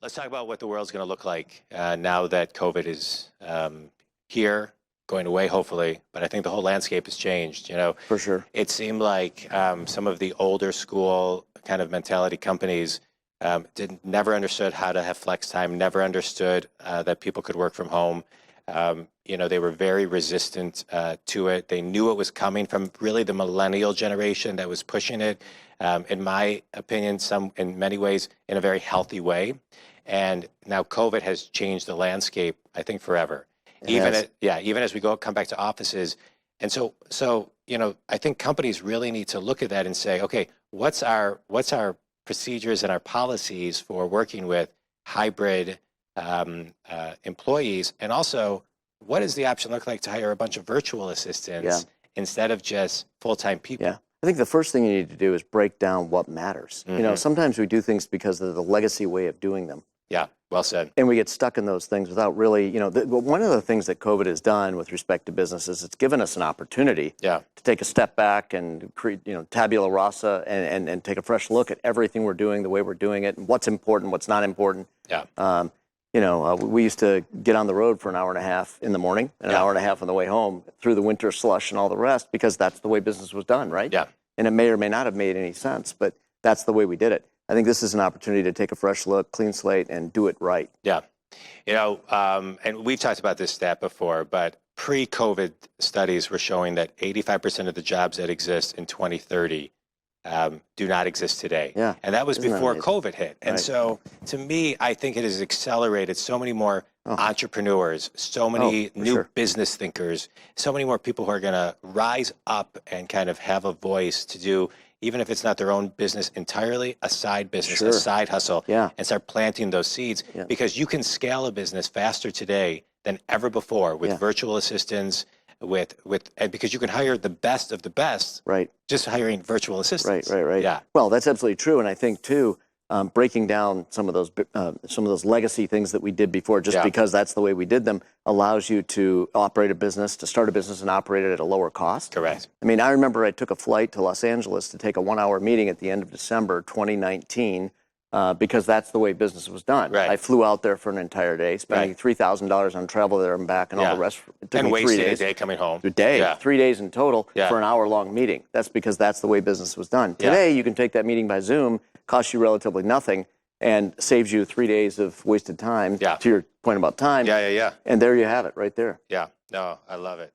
Let's talk about what the world's going to look like now that COVID is here, going away, hopefully. But I think the whole landscape has changed. For sure. It seemed like some of the older school kind of mentality companies never understood how to have flex time, never understood that people could work from home. They were very resistant to it. They knew it was coming from really the millennial generation that was pushing it, in my opinion, in many ways, in a very healthy way. And now COVID has changed the landscape, I think, forever. Even as we come back to offices. And so I think companies really need to look at that and say, okay, what's our procedures and our policies for working with hybrid employees, and also what does the option look like to hire a bunch of virtual assistants instead of just full-time people? Yeah. I think the first thing you need to do is break down what matters. Mm-hmm. Sometimes we do things because of the legacy way of doing them. Yeah, well said. And we get stuck in those things without really, one of the things that COVID has done with respect to businesses, it's given us an opportunity to take a step back and create, tabula rasa and take a fresh look at everything we're doing, the way we're doing it, and what's important, what's not important. Yeah. We used to get on the road for an hour and a half in the morning and an hour and a half on the way home through the winter slush and all the rest, because that's the way business was done, right? Yeah. And it may or may not have made any sense, but that's the way we did it. I think this is an opportunity to take a fresh look, clean slate, and do it right. Yeah. And we've talked about this stat before, but pre-COVID studies were showing that 85% of the jobs that exist in 2030 do not exist today. Yeah. And that was before amazing? COVID hit. And so to me, I think it has accelerated so many more entrepreneurs, so many new business thinkers, so many more people who are going to rise up and kind of have a voice to do, even if it's not their own business entirely, a side business, a side hustle, and start planting those seeds, because you can scale a business faster today than ever before with virtual assistants, and because you can hire the best of the best, just hiring virtual assistants. Right. Yeah. Well, that's absolutely true. And I think too, breaking down some of those legacy things that we did before, just because that's the way we did them, allows you to operate a business, to start a business and operate it at a lower cost. Correct. I mean, I remember I took a flight to Los Angeles to take a 1-hour meeting at the end of December 2019, because that's the way business was done. Right. I flew out there for an entire day, spending $3,000 on travel there and back and all the rest. It took and me 3 wasting days. a day coming home. 3 days in total for an hour-long meeting. That's because that's the way business was done. Today, you can take that meeting by Zoom, costs you relatively nothing, and saves you 3 days of wasted time, to your point about time. Yeah. And there you have it right there. Yeah. No, I love it.